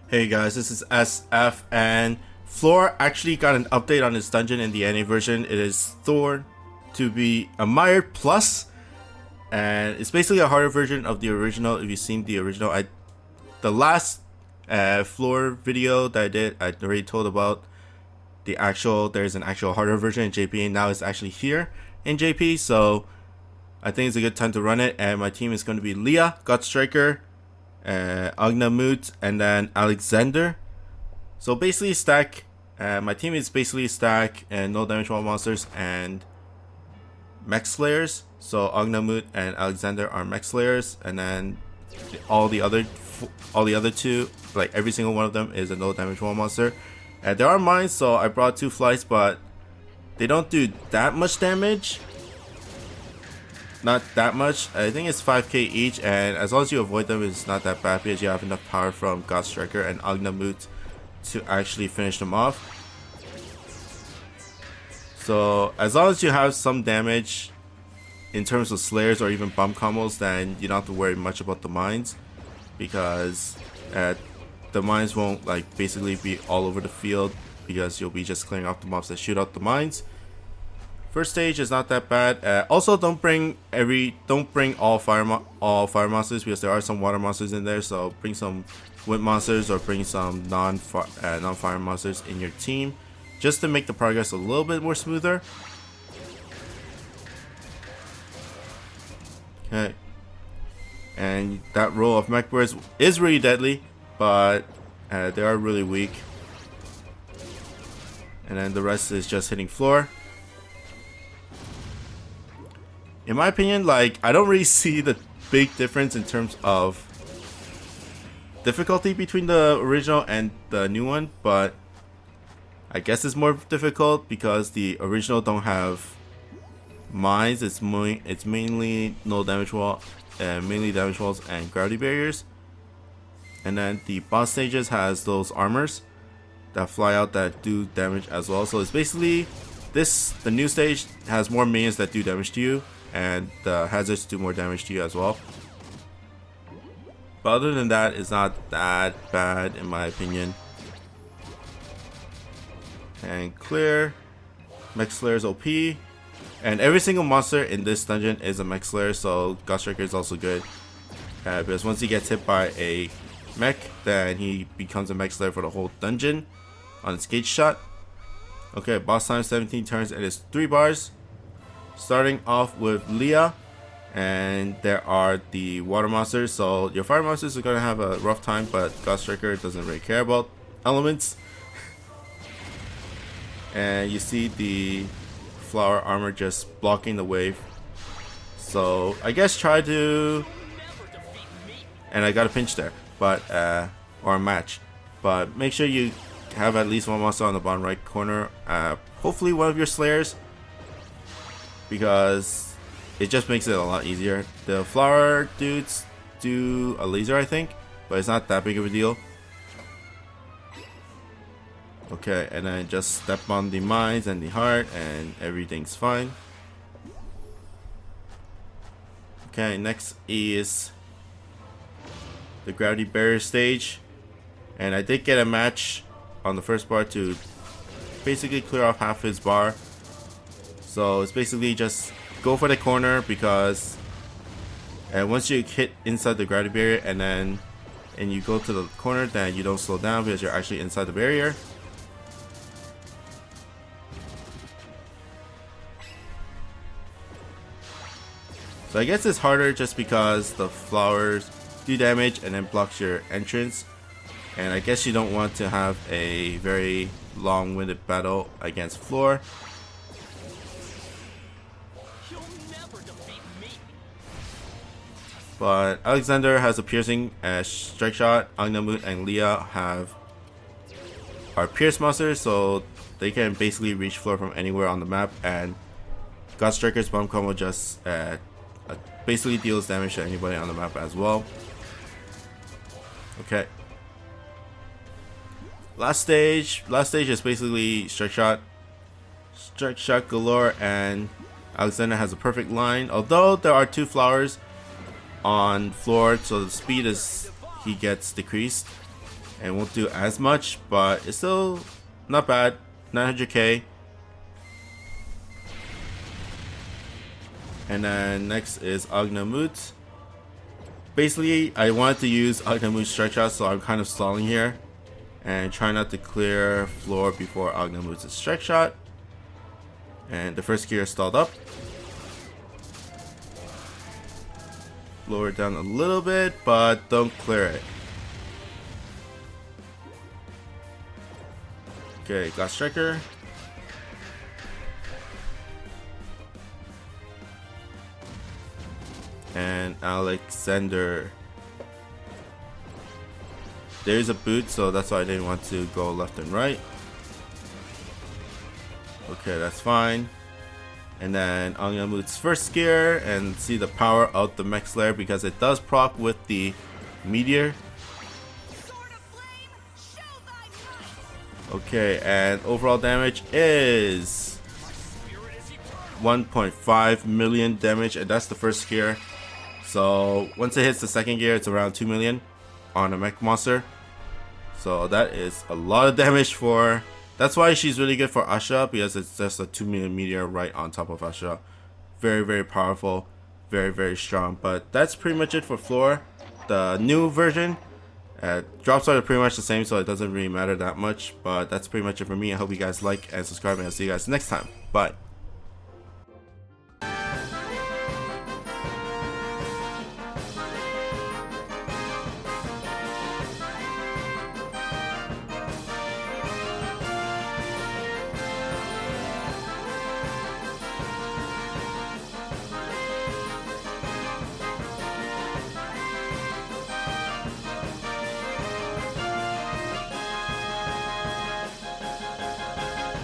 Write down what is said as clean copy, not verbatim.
Hey guys, this is SF, and Floor actually got an update on his dungeon in the NA version. It is Thorn to be admired plus, and it's basically a harder version of the original. If you've seen the original, the last Floor video that I did, I already told about there's an actual harder version in JP, and now it's actually here in JP, so I think it's a good time to run it. And my team is going to be Leah, God Striker, Agnamut, and then Alexander. So basically stack, my team is basically stack and no damage wall monsters and mech slayers. So Agnamut and Alexander are mech slayers, and then all the other two, like every single one of them, is a no damage wall monster. And there are mines, so I brought 2 flights, but they don't do that much damage. Not that much. I think it's 5k each, and as long as you avoid them, it's not that bad because you have enough power from God Striker and Agnamut to actually finish them off. So as long as you have some damage in terms of slayers or even bomb combos, then you don't have to worry much about the mines, because the mines won't like basically be all over the field, because you'll be just clearing off the mobs that shoot out the mines. First stage is not that bad. Also, don't bring all fire monsters, because there are some water monsters in there. So bring some wind monsters or bring some non-fire monsters in your team, just to make the progress a little bit more smoother. Okay, and that row of mech birds is really deadly, but they are really weak. And then the rest is just hitting floor. In my opinion, like, I don't really see the big difference in terms of difficulty between the original and the new one, but I guess it's more difficult because the original don't have mines. It's mainly no damage wall, mainly damage walls and gravity barriers. And then the boss stages has those armors that fly out that do damage as well. So it's basically the new stage has more minions that do damage to you, and the hazards do more damage to you as well. But other than that, it's not that bad in my opinion. And clear. Mech Slayer is OP, and every single monster in this dungeon is a Mech Slayer, so God Striker is also good, because once he gets hit by a mech, then he becomes a Mech Slayer for the whole dungeon on its gauge shot. Okay, boss time 17 turns, and it's 3 bars. Starting off with Leah, and there are the water monsters, so your fire monsters are going to have a rough time, but God Striker doesn't really care about elements. And you see the flower armor just blocking the wave, so I guess try to, and I got a pinch there, but or a match, but make sure you have at least one monster on the bottom right corner, hopefully one of your slayers, because it just makes it a lot easier. The flower dudes do a laser, I think, but it's not that big of a deal. Okay, and then just step on the mines and the heart and everything's fine. Okay, next is the gravity barrier stage, and I did get a match on the first bar to basically clear off half his bar. So it's basically just go for the corner, because once you hit inside the gravity barrier and you go to the corner, then you don't slow down because you're actually inside the barrier. So I guess it's harder just because the flowers do damage and then blocks your entrance, and I guess you don't want to have a very long-winded battle against floor. But Alexander has a piercing strike shot. Agnamut and Leah are pierce monsters, so they can basically reach floor from anywhere on the map, and God Striker's bomb combo just basically deals damage to anybody on the map as well. Okay. Last stage is basically strike shot galore, and Alexander has a perfect line. Although there are 2 flowers on floor, so the speed he gets decreased. and won't do as much, but it's still not bad. 900k. And then next is Agnamut. Basically, I wanted to use Agnamut's strike shot, so I'm kind of stalling here and try not to clear floor before Agnamut's strike shot. And the first gear stalled up. Lower it down a little bit, but don't clear it. Okay, got striker. And Alexander. There's a boot, so that's why I didn't want to go left and right. Okay, that's fine. And then Agnamut's first gear, and see the power of the mech slayer because it does proc with the meteor. Okay, and overall damage is 1.5 million damage, and that's the first gear. So once it hits the second gear, it's around 2 million on a mech monster. So that is a lot of damage for. That's why she's really good for Asha, because it's just a 2 million meteor right on top of Asha. Very, very powerful, very, very strong. But that's pretty much it for Flor. The new version, drops are pretty much the same, so it doesn't really matter that much. But that's pretty much it for me. I hope you guys like and subscribe, and I'll see you guys next time. Bye.